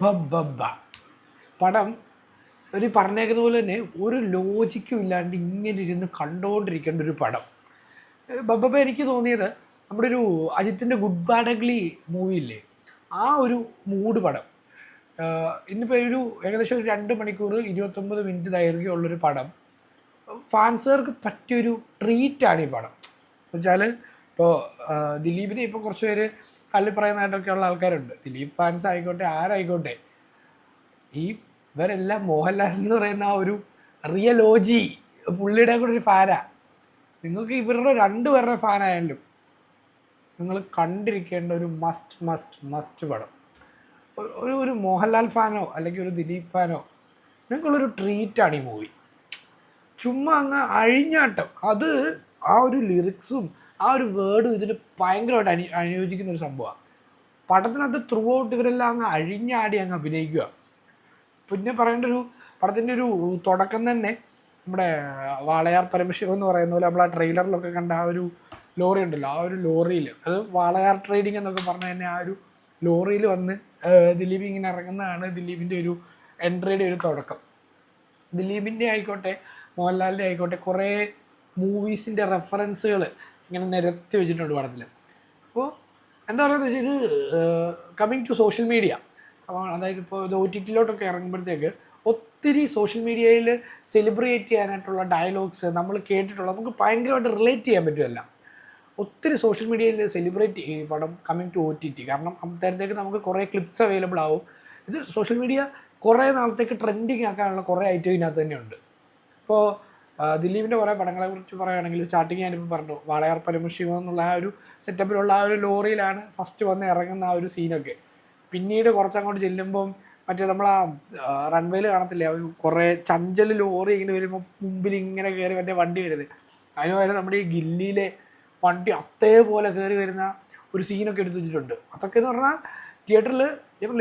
ബബ്ബബ്ബ പടം ഒരു പറഞ്ഞേക്കുന്ന പോലെ തന്നെ ഒരു ലോജിക്കും ഇല്ലാണ്ട് ഇങ്ങനെ ഇരുന്ന് കണ്ടുകൊണ്ടിരിക്കേണ്ട ഒരു പടം. ബബ്ബബ്ബ എനിക്ക് തോന്നിയത് നമ്മുടെ ഒരു അജിത്തിൻ്റെ ഗുഡ് ബാഡ് അഗ്ലി മൂവിയില്ലേ, ആ ഒരു മൂഡ് പടം. ഇന്നിപ്പോൾ ഒരു ഏകദേശം ഒരു 2 മണിക്കൂർ 29 മിനിറ്റ് ദൈർഘ്യമുള്ളൊരു പടം. ഫാൻസുകാർക്ക് പറ്റിയൊരു ട്രീറ്റാണ് ഈ പടം. എന്ന് വെച്ചാൽ ഇപ്പോൾ ദിലീപിനെ ഇപ്പോൾ കുറച്ച് പേര് തള്ളി പറയുന്നതായിട്ടൊക്കെയുള്ള ആൾക്കാരുണ്ട്. ദിലീപ് ഫാൻസ് ആയിക്കോട്ടെ ആരായിക്കോട്ടെ, ഈ ഇവരെല്ലാം മോഹൻലാൽ എന്ന് പറയുന്ന ആ ഒരു റിയൽ ഓജി പുള്ളിയുടെ കൂടെ ഒരു ഫാനാ. നിങ്ങൾക്ക് ഇവരുടെ രണ്ടുപേരുടെ ഫാനായാലും നിങ്ങൾ കണ്ടിരിക്കേണ്ട ഒരു മസ്റ്റ് പടം. ഒരു മോഹൻലാൽ ഫാനോ അല്ലെങ്കിൽ ഒരു ദിലീപ് ഫാനോ നിങ്ങൾക്കുള്ളൊരു ട്രീറ്റാണ് ഈ മൂവി. ചുമ്മാ അങ്ങ് അഴിഞ്ഞാട്ടം, അത് ആ ഒരു ലിറിക്സും ആ ഒരു വേർഡും ഇതിന് ഭയങ്കരമായിട്ട് അനുയോജിക്കുന്ന ഒരു സംഭവമാണ്. പടത്തിനകത്ത് ത്രൂ ഔട്ട് ഇവരെല്ലാം അങ്ങ് അഴിഞ്ഞാടി അങ്ങ് അഭിനയിക്കുക. പിന്നെ പറയേണ്ട ഒരു പടത്തിൻ്റെ ഒരു തുടക്കം തന്നെ നമ്മുടെ വാളയാർ പരമശിവം എന്ന് പറയുന്ന പോലെ നമ്മൾ ആ ട്രെയിലറിലൊക്കെ കണ്ട ആ ഒരു ലോറി ഉണ്ടല്ലോ, ആ ഒരു ലോറിയിൽ, അത് വാളയാർ ട്രേഡിംഗ് എന്നൊക്കെ പറഞ്ഞ തന്നെ ആ ഒരു ലോറിയിൽ വന്ന് ദിലീപ് ഇങ്ങനെ ഇറങ്ങുന്നതാണ് ദിലീപിൻ്റെ ഒരു എൻട്രിയുടെ ഒരു തുടക്കം. ദിലീപിൻ്റെ ആയിക്കോട്ടെ മോഹൻലാലിൻ്റെ ആയിക്കോട്ടെ കുറേ മൂവീസിൻ്റെ റെഫറൻസുകൾ ഇങ്ങനെ നിരത്തി വെച്ചിട്ടുണ്ട് പടത്തിൽ. അപ്പോൾ എന്താ പറയുക വെച്ചാൽ ഇത് കമ്മിങ് ടു സോഷ്യൽ മീഡിയ, അതായത് ഇപ്പോൾ ഇത് OTT-ലോട്ടൊക്കെ ഇറങ്ങുമ്പോഴത്തേക്ക് ഒത്തിരി സോഷ്യൽ മീഡിയയിൽ സെലിബ്രേറ്റ് ചെയ്യാനായിട്ടുള്ള ഡയലോഗ്സ് നമ്മൾ കേട്ടിട്ടുള്ള നമുക്ക് ഭയങ്കരമായിട്ട് റിലേറ്റ് ചെയ്യാൻ പറ്റുമല്ല. ഒത്തിരി സോഷ്യൽ മീഡിയയിൽ സെലിബ്രേറ്റ് ചെയ്യും പടം കമ്മിങ് ടു OTT. കാരണം അന്നേരത്തേക്ക് നമുക്ക് കുറേ ക്ലിപ്സ് അവൈലബിൾ ആവും. ഇത് സോഷ്യൽ മീഡിയ കുറേ നാളത്തേക്ക് ട്രെൻഡിങ് ആക്കാനുള്ള കുറേ ഐറ്റം ഇതിനകത്ത് തന്നെയുണ്ട്. ഇപ്പോൾ ദിലീപിൻ്റെ കുറേ പടങ്ങളെ കുറിച്ച് പറയുകയാണെങ്കിൽ സ്റ്റാർട്ടിങ് ഞാനിപ്പോൾ പറഞ്ഞു, വാളയാർ പരമശിവം എന്നുള്ള ആ ഒരു സെറ്റപ്പിലുള്ള ആ ഒരു ലോറിയിലാണ് ഫസ്റ്റ് വന്ന് ഇറങ്ങുന്ന ആ ഒരു സീനൊക്കെ. പിന്നീട് കുറച്ചങ്ങോട്ട് ചെല്ലുമ്പം മറ്റേ നമ്മൾ ആ റൺവേയിൽ കാണത്തില്ലേ, ഒരു കുറേ ചഞ്ചൽ ലോറി ഇങ്ങനെ വരുമ്പോൾ മുമ്പിൽ ഇങ്ങനെ കയറി മറ്റേ വണ്ടി വരുന്നത്, അതിന് പകരം നമ്മുടെ ഈ ഗില്ലിയിലെ വണ്ടി അതേപോലെ കയറി വരുന്ന ഒരു സീനൊക്കെ എടുത്ത് വെച്ചിട്ടുണ്ട്. അതൊക്കെ എന്ന് പറഞ്ഞാൽ തിയേറ്ററിൽ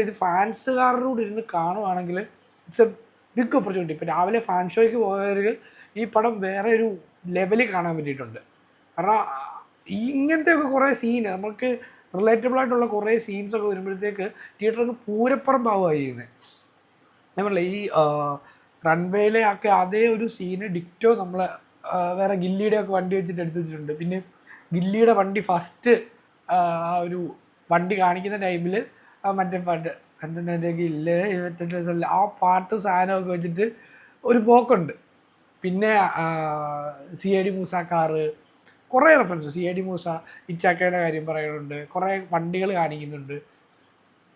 ഇത് ഫാൻസുകാരുടെ കൂടെ ഇരുന്ന് കാണുവാണെങ്കിൽ ഇറ്റ്സ് എ ബിഗ് ഓപ്പർച്യൂണിറ്റി. ഇപ്പോൾ രാവിലെ ഫാൻ ഷോയ്ക്ക് പോയവർക്ക് ഈ പടം വേറെ ഒരു ലെവലിൽ കാണാൻ പറ്റിയിട്ടുണ്ട്. കാരണം ഇങ്ങനത്തെയൊക്കെ കുറേ സീന് നമുക്ക് റിലേറ്റബിൾ ആയിട്ടുള്ള കുറേ സീൻസൊക്കെ വരുമ്പോഴത്തേക്ക് തിയേറ്ററിൽ പൂരപ്പുറമ്പാവുക ചെയ്യുന്നത്. നമ്മളെ ഈ റൺവേയിലെ ഒക്കെ അതേ ഒരു സീന് ഡിക്റ്റോ നമ്മളെ വേറെ ഗില്ലിയുടെ ഒക്കെ വണ്ടി വെച്ചിട്ട് എടുത്തു വെച്ചിട്ടുണ്ട്. പിന്നെ ഗില്ലിയുടെ വണ്ടി ഫസ്റ്റ് ആ ഒരു വണ്ടി കാണിക്കുന്ന ടൈമിൽ മറ്റേ പാട്ട് എന്തെന്നെ ഗില്ല് ആ പാട്ട് സാധനമൊക്കെ വെച്ചിട്ട് ഒരു പോക്കുണ്ട്. പിന്നെ CID മൂസ കാറ്, കുറേ റെഫറൻസ്, CID മൂസ ഇച്ചാക്കയുടെ കാര്യം പറയുന്നുണ്ട്, കുറേ വണ്ടികൾ കാണിക്കുന്നുണ്ട്.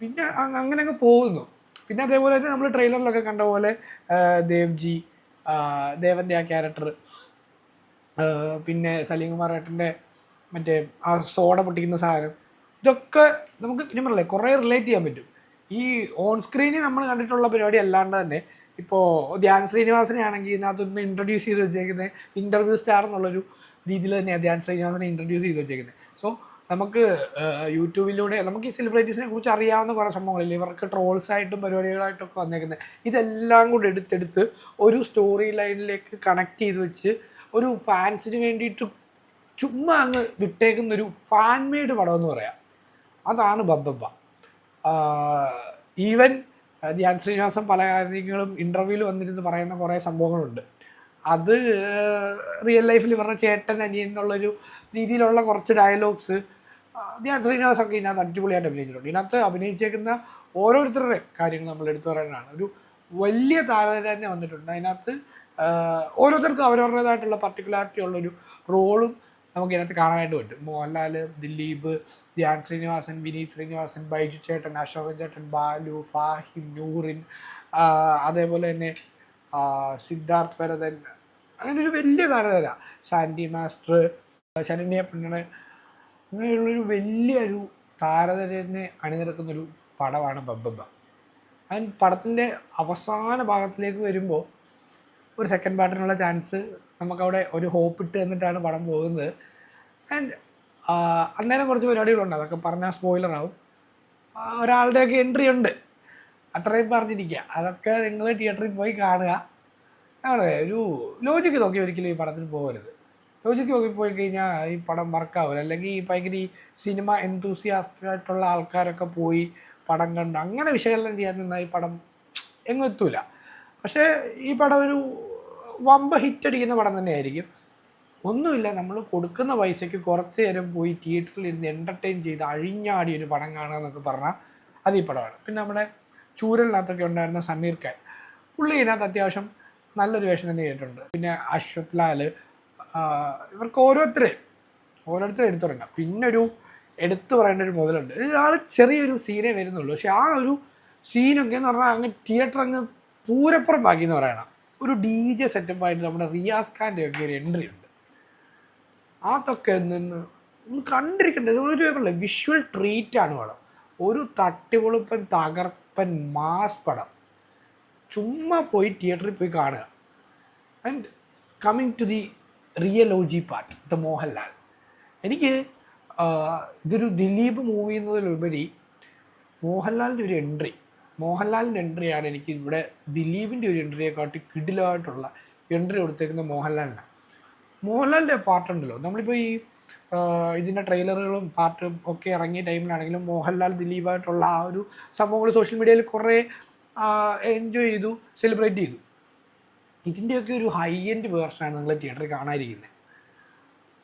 പിന്നെ അങ്ങനെ അങ്ങ് പോകുന്നു. പിന്നെ അതേപോലെ തന്നെ നമ്മൾ ട്രെയിലറിലൊക്കെ കണ്ട പോലെ ദേവ്ജി, ദേവൻ്റെ ആ ക്യാരക്ടർ, പിന്നെ സലീം കുമാർ ഏട്ടൻ്റെ മറ്റേ ആ സോഡ പൊട്ടിക്കുന്ന സാധനം, ഇതൊക്കെ നമുക്ക് ഞാൻ പറഞ്ഞില്ലേ കുറേ റിലേറ്റ് ചെയ്യാൻ പറ്റും. ഈ ഓൺ സ്ക്രീനിൽ നമ്മൾ കണ്ടിട്ടുള്ള പരിപാടി അല്ലാണ്ട് തന്നെ ഇപ്പോൾ ധ്യാൻ ശ്രീനിവാസനെ ആണെങ്കിൽ ഇതിനകത്തൊന്ന് ഇൻട്രൊഡ്യൂസ് ചെയ്ത് വെച്ചേക്കുന്നത് ഇൻ്റർവ്യൂ സ്റ്റാർ എന്നുള്ളൊരു രീതിയിൽ തന്നെയാണ് ധ്യാൻ ശ്രീനിവാസനെ ഇൻട്രൊഡ്യൂസ് ചെയ്ത് വെച്ചേക്കുന്നത്. സോ നമുക്ക് യൂട്യൂബിലൂടെ നമുക്ക് ഈ സെലിബ്രിറ്റീസിനെ കുറിച്ച് അറിയാവുന്ന കുറേ സംഭവങ്ങളില്ലേ, ഇവർക്ക് ട്രോൾസായിട്ടും പരിപാടികളായിട്ടൊക്കെ വന്നേക്കുന്നത്, ഇതെല്ലാം കൂടെ എടുത്തെടുത്ത് ഒരു സ്റ്റോറി ലൈനിലേക്ക് കണക്ട് ചെയ്ത് വെച്ച് ഒരു ഫാൻസിന് വേണ്ടിയിട്ട് ചുമ്മാ അങ്ങ് വിട്ടേക്കുന്നൊരു ഫാൻ മെയ്ഡ് പടം എന്ന് പറയാം. അതാണ് ബബ്ബബ്ബ. ഈവൻ ധ്യാൻ ശ്രീനിവാസൻ പല കാര്യങ്ങളും ഇൻ്റർവ്യൂവിൽ വന്നിരുന്ന് പറയുന്ന കുറേ സംഭവങ്ങളുണ്ട്. അത് റിയൽ ലൈഫിൽ ഇവരുടെ ചേട്ടൻ അനിയൻ എന്നുള്ളൊരു രീതിയിലുള്ള കുറച്ച് ഡയലോഗ്സ് ധ്യാൻ ശ്രീനിവാസൊക്കെ ഇതിനകത്ത് അടിപൊളിയായിട്ട് അഭിനയിച്ചിട്ടുണ്ട്. ഇതിനകത്ത് അഭിനയിച്ചേക്കുന്ന ഓരോരുത്തരുടെ കാര്യങ്ങൾ നമ്മൾ എടുത്തു പറയാനാണ്. ഒരു വലിയ താരം തന്നെ വന്നിട്ടുണ്ട് അതിനകത്ത്. ഓരോരുത്തർക്കും അവരവരുടേതായിട്ടുള്ള പർട്ടിക്കുലാരിറ്റി ഉള്ളൊരു റോളും നമുക്കിതിനകത്ത് കാണാനായിട്ട് പറ്റും. മോഹൻലാൽ, ദിലീപ്, ധ്യാൻ ശ്രീനിവാസൻ, വിനീത് ശ്രീനിവാസൻ, ബൈജു ചേട്ടൻ, അശോകൻ ചേട്ടൻ, ബാലു, ഫാഹിം, നൂറിൻ, അതേപോലെ തന്നെ സിദ്ധാർത്ഥ് ഭരതൻ, അങ്ങനെ ഒരു വലിയ താരതര, സാൻഡി മാസ്റ്റർ, ശരണ്യ പെണ്ണണ്, അങ്ങനെയുള്ളൊരു വലിയൊരു താരതരനെ അണിനിരക്കുന്നൊരു പടമാണ് ബബ്ബബ്ബ. ആൻഡ് പടത്തിൻ്റെ അവസാന ഭാഗത്തിലേക്ക് വരുമ്പോൾ ഒരു സെക്കൻഡ് പാർട്ടിനുള്ള ചാൻസ് നമുക്കവിടെ ഒരു ഹോപ്പ് ഇട്ട് എന്നിട്ടാണ് പടം പോകുന്നത്. ആൻഡ് അന്നേരം കുറച്ച് പരിപാടികളുണ്ട്, അതൊക്കെ പറഞ്ഞാൽ സ്പോയിലറാവും. ഒരാളുടെയൊക്കെ എൻട്രി ഉണ്ട്, അത്രയും പറഞ്ഞിരിക്കുക. അതൊക്കെ നിങ്ങൾ തിയേറ്ററിൽ പോയി കാണുക. അതെ, ഒരു ലോജിക്ക് നോക്കി ഒരിക്കലും ഈ പടത്തിന് പോകരുത്. ലോജിക്ക് നോക്കി പോയി കഴിഞ്ഞാൽ ഈ പടം വർക്കാവില്ല. അല്ലെങ്കിൽ ഈ ഭയങ്കര ഈ സിനിമ എന്തൂസിയാസ്റ്റായിട്ടുള്ള ആൾക്കാരൊക്കെ പോയി പടം കണ്ട് അങ്ങനെ വിശകലനം ചെയ്യാൻ നിന്നാൽ ഈ പടം എങ്ങും എത്തൂല. പക്ഷേ ഈ പടം ഒരു വമ്പ ഹിറ്റടിക്കുന്ന പടം തന്നെയായിരിക്കും. ഒന്നുമില്ല, നമ്മൾ കൊടുക്കുന്ന പൈസയ്ക്ക് കുറച്ച് നേരം പോയി തിയേറ്ററിൽ ഇരുന്ന് എൻ്റർടൈൻ ചെയ്ത് അഴിഞ്ഞാടി ഒരു പടം കാണുക എന്നൊക്കെ പറഞ്ഞാൽ അത് ഈ പടമാണ്. പിന്നെ നമ്മുടെ ചൂരലിനകത്തൊക്കെ ഉണ്ടായിരുന്ന സമീർ ഖാൻ, പുള്ളി ഇതിനകത്ത് അത്യാവശ്യം നല്ലൊരു വേഷം തന്നെ ചെയ്തിട്ടുണ്ട്. പിന്നെ അശ്വത് ലാൽ, ഇവർക്ക് ഓരോരുത്തരും എടുത്തു തുടങ്ങാം. പിന്നെ ഒരു എടുത്തു പറയേണ്ട ഒരു മുതലുണ്ട്. ആൾ ചെറിയൊരു സീനേ വരുന്നുള്ളൂ, പക്ഷെ ആ ഒരു സീനൊക്കെ എന്ന് പറഞ്ഞാൽ അങ്ങ് തിയേറ്റർ അങ്ങ് പൂരപ്പുറം ബാക്കി എന്ന് പറയണം. ഒരു DJ സെറ്റപ്പായിട്ട് നമ്മുടെ റിയാസ് ഖാൻ്റെ ഒക്കെ ഒരു എൻട്രി ഉണ്ട്. അതൊക്കെ നിന്ന് കണ്ടിരിക്കേണ്ടത് ഒരു വിഷ്വൽ ട്രീറ്റാണ് പടം. ഒരു തട്ടിപൊളിപ്പൻ തകർപ്പൻ മാസ് പടം. ചുമ്മാ പോയി തിയേറ്ററിൽ പോയി കാണുക. And coming to the real OG part, the Mohanlal. എനിക്ക് ഇതൊരു ദിലീപ് മൂവി എന്നതിലുപരി മോഹൻലാലിൻ്റെ എൻട്രിയാണ് എനിക്ക് ഇവിടെ ദിലീപിൻ്റെ ഒരു എൻട്രിയെക്കാട്ടി കിടിലമായിട്ടുള്ള എൻട്രി കൊടുത്തേക്കുന്ന മോഹൻലാലിൻ്റെ പാർട്ടുണ്ടല്ലോ. നമ്മളിപ്പോൾ ഈ ഇതിൻ്റെ ട്രെയിലറുകളും പാർട്ടും ഒക്കെ ഇറങ്ങിയ ടൈമിലാണെങ്കിലും മോഹൻലാൽ ദിലീപായിട്ടുള്ള ആ ഒരു സംഭവങ്ങൾ സോഷ്യൽ മീഡിയയിൽ കുറേ എൻജോയ് ചെയ്തു, സെലിബ്രേറ്റ് ചെയ്തു. ഇതിൻ്റെയൊക്കെ ഒരു ഹൈ എൻഡ് വേർഷനാണ് നിങ്ങൾ തിയേറ്ററിൽ കാണാതിരിക്കുന്നത്.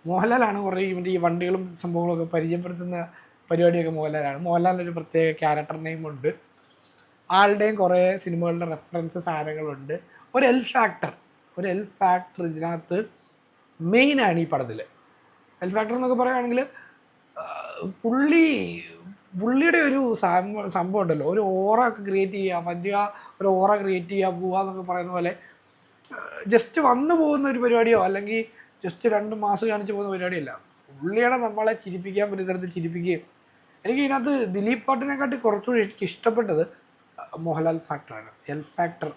മോഹൻലാലാണ് കുറേ ഈ വണ്ടികളും സംഭവങ്ങളൊക്കെ പരിചയപ്പെടുത്തുന്ന പരിപാടിയൊക്കെ മോഹൻലാലിൻ്റെ ഒരു പ്രത്യേക ക്യാരക്ടർ നെയിമുണ്ട്. ആളുടെയും കുറേ സിനിമകളുടെ റെഫറൻസ് സാധനങ്ങളുണ്ട്. ഒരു എൽ ഫാക്ടർ ഇതിനകത്ത് മെയിനാണ് ഈ പടത്തിൽ. എൽ ഫാക്ടർ എന്നൊക്കെ പറയുകയാണെങ്കിൽ പുള്ളിയുടെ ഒരു സംഭവം ഉണ്ടല്ലോ, ഒരു ഓറ ഒക്കെ ക്രിയേറ്റ് ചെയ്യുക, ഒരു ഓറ ക്രിയേറ്റ് ചെയ്യുക, പോവുക എന്നൊക്കെ പറയുന്ന പോലെ ജസ്റ്റ് വന്നു പോകുന്ന ഒരു പരിപാടിയോ അല്ലെങ്കിൽ ജസ്റ്റ് 2 മാസം കാണിച്ച് പോകുന്ന പരിപാടിയല്ല. പുള്ളിയുടെ നമ്മളെ ചിരിപ്പിക്കാൻ പറ്റുന്ന തരത്തിൽ ചിരിപ്പിക്കുകയും. എനിക്ക് ഇതിനകത്ത് ദിലീപ് പാട്ടിനെക്കാട്ടി കുറച്ചുകൂടി എനിക്ക് ഇഷ്ടപ്പെട്ടത് മോഹൻലാൽ ഫാക്ടറാണ്, എൽ ഫാക്ടർ.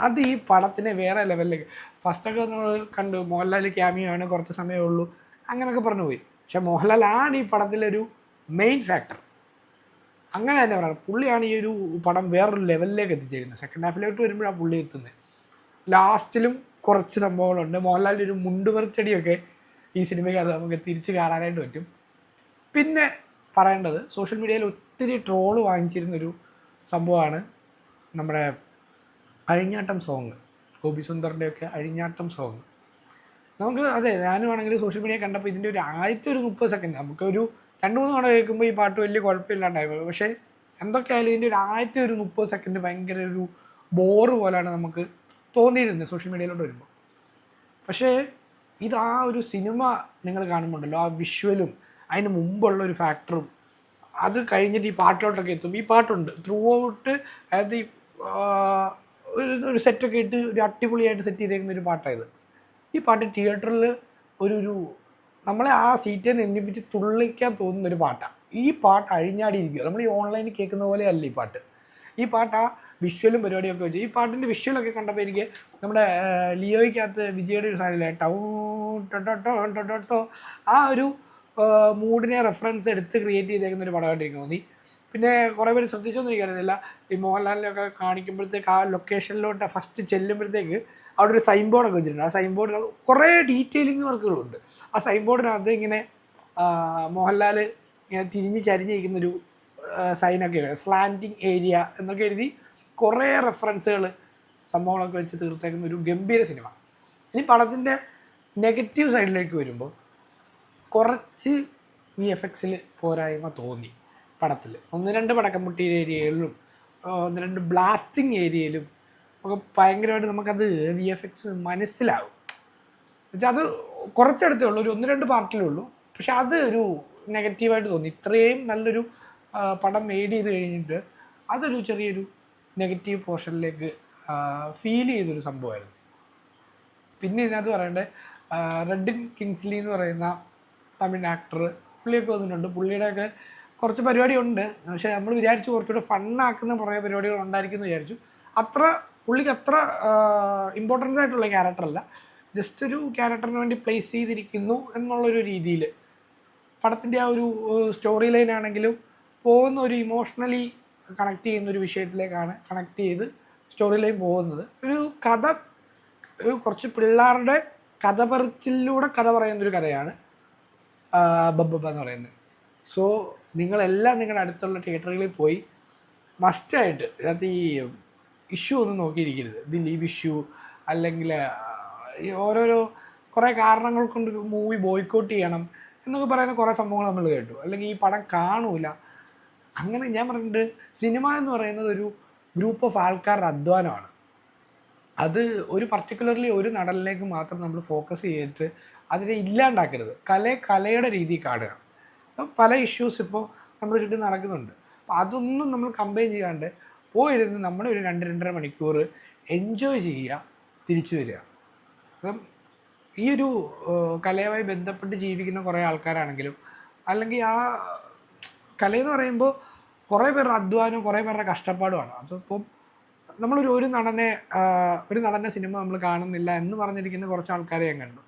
അത് ഈ പടത്തിനെ വേറെ ലെവലിലേക്ക്, ഫസ്റ്റൊക്കെ നമ്മൾ കണ്ടു മോഹൻലാൽ ക്യാമിയോ ആണ്, കുറച്ച് സമയമേ ഉള്ളൂ അങ്ങനെയൊക്കെ പറഞ്ഞു പോയി. പക്ഷേ മോഹൻലാലാണ് ഈ പടത്തിലൊരു മെയിൻ ഫാക്ടർ. അങ്ങനെ തന്നെ പറയണം. പുള്ളിയാണ് ഈ ഒരു പടം വേറൊരു ലെവലിലേക്ക് എത്തിച്ചേരുന്നത്. സെക്കൻഡ് ഹാഫിലോട്ട് വരുമ്പോഴാണ് പുള്ളി എത്തുന്നത്. ലാസ്റ്റിലും കുറച്ച് സംഭവങ്ങളുണ്ട്. മോഹൻലാലിൻ്റെ ഒരു മുണ്ടുപറിച്ചടിയൊക്കെ ഈ സിനിമയ്ക്ക് അത് നമുക്ക് തിരിച്ച് കാണാനായിട്ട് പറ്റും. പിന്നെ പറയേണ്ടത്, സോഷ്യൽ മീഡിയയിൽ ഒത്തിരി ട്രോള് വാങ്ങിച്ചിരുന്നൊരു സംഭവമാണ് നമ്മുടെ അഴിഞ്ഞാട്ടം സോങ്, ഗോപി സുന്ദറിൻ്റെയൊക്കെ അഴിഞ്ഞാട്ടം സോങ്. നമുക്ക് ഞാനും ആണെങ്കിൽ സോഷ്യൽ മീഡിയ കണ്ടപ്പോൾ ഇതിൻ്റെ ഒരു ആദ്യത്തെ ഒരു 30 സെക്കൻഡ് നമുക്കൊരു 2-3 തവണ കേൾക്കുമ്പോൾ ഈ പാട്ട് വലിയ കുഴപ്പമില്ലാണ്ടായി. പക്ഷേ എന്തൊക്കെയായാലും ഇതിൻ്റെ ഒരു ആദ്യത്തെ ഒരു 30 സെക്കൻഡ് ഭയങ്കര ഒരു ബോറ് പോലെയാണ് നമുക്ക് തോന്നിയിരുന്നത് സോഷ്യൽ മീഡിയയിലോട്ട് വരുമ്പോൾ. പക്ഷേ ഇത് ആ ഒരു സിനിമ നിങ്ങൾ കാണുമ്പോണ്ടല്ലോ, ആ വിഷ്വലും അതിന് മുമ്പുള്ള ഒരു ഫാക്ടറും അത് കഴിഞ്ഞിട്ട് ഈ പാട്ടിലോട്ടൊക്കെ എത്തും. ഈ പാട്ടുണ്ട് ത്രൂ ഔട്ട്, അതായത് ഈ ഒരു സെറ്റൊക്കെ ഇട്ട് ഒരു അടിപൊളിയായിട്ട് സെറ്റ് ചെയ്തേക്കുന്ന ഒരു പാട്ടായത്. ഈ പാട്ട് തിയേറ്ററിൽ ഒരു നമ്മളെ ആ സീറ്റിൽ നിന്ന് എണ്ണിപ്പിച്ച് തുള്ളിക്കാൻ തോന്നുന്നൊരു പാട്ടാണ്. ഈ പാട്ട് അഴിഞ്ഞാടിയിരിക്കുക. നമ്മൾ ഈ ഓൺലൈനിൽ കേൾക്കുന്ന പോലെയല്ല ഈ പാട്ട്. ഈ പാട്ട് ആ വിഷ്വലും പരിപാടിയൊക്കെ വെച്ച്, ഈ പാട്ടിൻ്റെ വിഷ്വലൊക്കെ കണ്ടപ്പോൾ എനിക്ക് നമ്മുടെ ലിയോയ്ക്കകത്ത് വിജയുടെ ഒരു സാധനമില്ല, ടോ ആ ഒരു മൂഡിനെ റെഫറൻസ് എടുത്ത് ക്രിയേറ്റ് ചെയ്തേക്കുന്ന ഒരു പടമായിട്ട് എനിക്ക് തോന്നി. പിന്നെ കുറേ പേര് ശ്രദ്ധിച്ചൊന്നും എനിക്കറിയില്ല, ഈ മോഹൻലാലിനൊക്കെ കാണിക്കുമ്പോഴത്തേക്ക് ആ ലൊക്കേഷനിലോട്ട് ഫസ്റ്റ് ചെല്ലുമ്പോഴത്തേക്ക് അവിടെ ഒരു സൈൻ ബോർഡൊക്കെ വെച്ചിട്ടുണ്ട്. ആ സൈൻ ബോർഡിൽ കുറേ ഡീറ്റെയിലിംഗ് വർക്കുകളുണ്ട്. ആ സൈൻ ബോർഡിനകത്ത് ഇങ്ങനെ മോഹൻലാൽ ഇങ്ങനെ തിരിഞ്ഞ് ചരിഞ്ഞിരിക്കുന്നൊരു സൈനൊക്കെ സ്ലാൻഡിങ് ഏരിയ എന്നൊക്കെ എഴുതി കുറേ റെഫറൻസുകൾ സംഭവങ്ങളൊക്കെ വെച്ച് തീർത്തേക്കുന്ന ഒരു ഗംഭീര സിനിമ. ഇനി പടത്തിൻ്റെ നെഗറ്റീവ് സൈഡിലേക്ക് വരുമ്പോൾ കുറച്ച് VFX പോരായ്മ തോന്നി പടത്തിൽ. 1-2 പടക്കംപൊട്ടി ഏരിയകളിലും 1-2 ബ്ലാസ്റ്റിംഗ് ഏരിയയിലും ഒക്കെ ഭയങ്കരമായിട്ട് നമുക്കത് VFX മനസ്സിലാവും. എന്നുവെച്ചാൽ അത് കുറച്ചെടുത്തേ ഉള്ളൂ, ഒരു 1-2 പാർട്ടിലേ ഉള്ളൂ. പക്ഷെ അത് ഒരു നെഗറ്റീവായിട്ട് തോന്നി. ഇത്രയും നല്ലൊരു പടം മെയ്ഡ് ചെയ്ത് കഴിഞ്ഞിട്ട് അതൊരു ചെറിയൊരു നെഗറ്റീവ് പോർഷനിലേക്ക് ഫീൽ ചെയ്തൊരു സംഭവമായിരുന്നു. പിന്നെ ഇതിനകത്ത് പറയേണ്ടത് റെഡിൻ കിങ്സ്ലി എന്ന് പറയുന്ന തമിഴ് ആക്ടർ, പുള്ളിയൊക്കെ വന്നിട്ടുണ്ട്. പുള്ളിയുടെയൊക്കെ കുറച്ച് പരിപാടിയുണ്ട്, പക്ഷേ നമ്മൾ വിചാരിച്ചു കുറച്ചുകൂടെ ഫണ്ണാക്കുന്ന കുറേ പരിപാടികൾ ഉണ്ടായിരിക്കും എന്ന് വിചാരിച്ചു. പുള്ളിക്ക് അത്ര ഇമ്പോർട്ടൻ്റ് ആയിട്ടുള്ള ക്യാരക്ടറല്ല, ജസ്റ്റ് ഒരു ക്യാരക്ടറിന് വേണ്ടി പ്ലേസ് ചെയ്തിരിക്കുന്നു എന്നുള്ളൊരു രീതിയിൽ. പടത്തിൻ്റെ ആ ഒരു സ്റ്റോറി ലൈൻ ആണെങ്കിലും പോകുന്ന ഒരു ഇമോഷണലി കണക്ട് ചെയ്യുന്നൊരു വിഷയത്തിലേക്കാണ് കണക്ട് ചെയ്ത് സ്റ്റോറി ലൈൻ പോകുന്നത്. ഒരു കുറച്ച് പിള്ളേരുടെ കഥ പറച്ചിലൂടെ കഥ പറയുന്നൊരു കഥയാണ് ബബ്ബ എന്ന് പറയുന്നത്. സോ നിങ്ങളെല്ലാം നിങ്ങളുടെ അടുത്തുള്ള തിയേറ്ററുകളിൽ പോയി മസ്റ്റായിട്ട് ഇതിനകത്ത് ഈ ഇഷ്യൂ ഒന്നും നോക്കിയിരിക്കരുത്. ദിലീപ് ഇഷ്യൂ അല്ലെങ്കിൽ ഈ ഓരോരോ കുറേ കാരണങ്ങൾ കൊണ്ട് മൂവി ബോയ്ക്കോട്ട് ചെയ്യണം എന്നൊക്കെ പറയുന്ന കുറേ സംഭവങ്ങൾ നമ്മൾ കേട്ടു. അല്ലെങ്കിൽ ഈ പടം കാണൂല. അങ്ങനെ ഞാൻ പറഞ്ഞിട്ട് സിനിമ എന്ന് പറയുന്നത് ഒരു ഗ്രൂപ്പ് ഓഫ് ആൾക്കാരുടെ അധ്വാനമാണ്. അത് ഒരു പർട്ടിക്കുലർലി ഒരു നടനിലേക്ക് മാത്രം നമ്മൾ ഫോക്കസ് ചെയ്തിട്ട് അതിനെ ഇല്ലാണ്ടാക്കരുത്. കലയുടെ രീതിയിൽ കാണുക. പല ഇഷ്യൂസ് ഇപ്പോൾ നമ്മുടെ ചുറ്റും നടക്കുന്നുണ്ട്. അപ്പോൾ അതൊന്നും നമ്മൾ കമ്പയിൻ ചെയ്യാണ്ട് പോയിരുന്ന് നമ്മുടെ ഒരു 2-2.5 മണിക്കൂർ എൻജോയ് ചെയ്യുക, തിരിച്ചു വരിക. അപ്പം ഈ ഒരു കലയുമായി ബന്ധപ്പെട്ട് ജീവിക്കുന്ന കുറേ ആൾക്കാരാണെങ്കിലും അല്ലെങ്കിൽ ആ കലയെന്ന് പറയുമ്പോൾ കുറേ പേരുടെ അധ്വാനവും കുറേ പേരുടെ കഷ്ടപ്പാടുമാണ്. അതിപ്പം ഒരു നടൻ്റെ സിനിമ നമ്മൾ കാണുന്നില്ല എന്ന് പറഞ്ഞിരിക്കുന്ന കുറച്ച് ആൾക്കാരെ ഞാൻ കണ്ടു.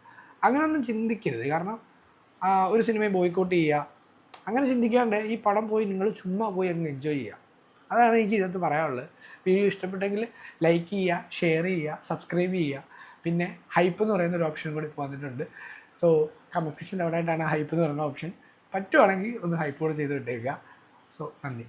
അങ്ങനെയൊന്നും ചിന്തിക്കരുത്. കാരണം ഒരു സിനിമയെ ബോയ്ക്കോട്ട് ചെയ്യുക, അങ്ങനെ ചിന്തിക്കാണ്ട് ഈ പടം പോയി നിങ്ങൾ ചുമ്മാ പോയി അങ്ങ് എൻജോയ് ചെയ്യുക. അതാണ് എനിക്ക് ഇതിനകത്ത് പറയാനുള്ളത്. വീഡിയോ ഇഷ്ടപ്പെട്ടെങ്കിൽ ലൈക്ക് ചെയ്യുക, ഷെയർ ചെയ്യുക, സബ്സ്ക്രൈബ് ചെയ്യുക. പിന്നെ ഹൈപ്പ് എന്ന് പറയുന്ന ഒരു ഓപ്ഷൻ കൂടി ഇപ്പോൾ വന്നിട്ടുണ്ട്. സോ കമന്റ് സെക്ഷൻ്റെ അവിടെ ആയിട്ടാണ് ഹൈപ്പ് എന്ന് പറയുന്ന ഓപ്ഷൻ. പറ്റുവാണെങ്കിൽ ഒന്ന് ഹൈപ്പ് കൂടെ ചെയ്ത് വിട്ടേക്കുക. സോ നന്ദി.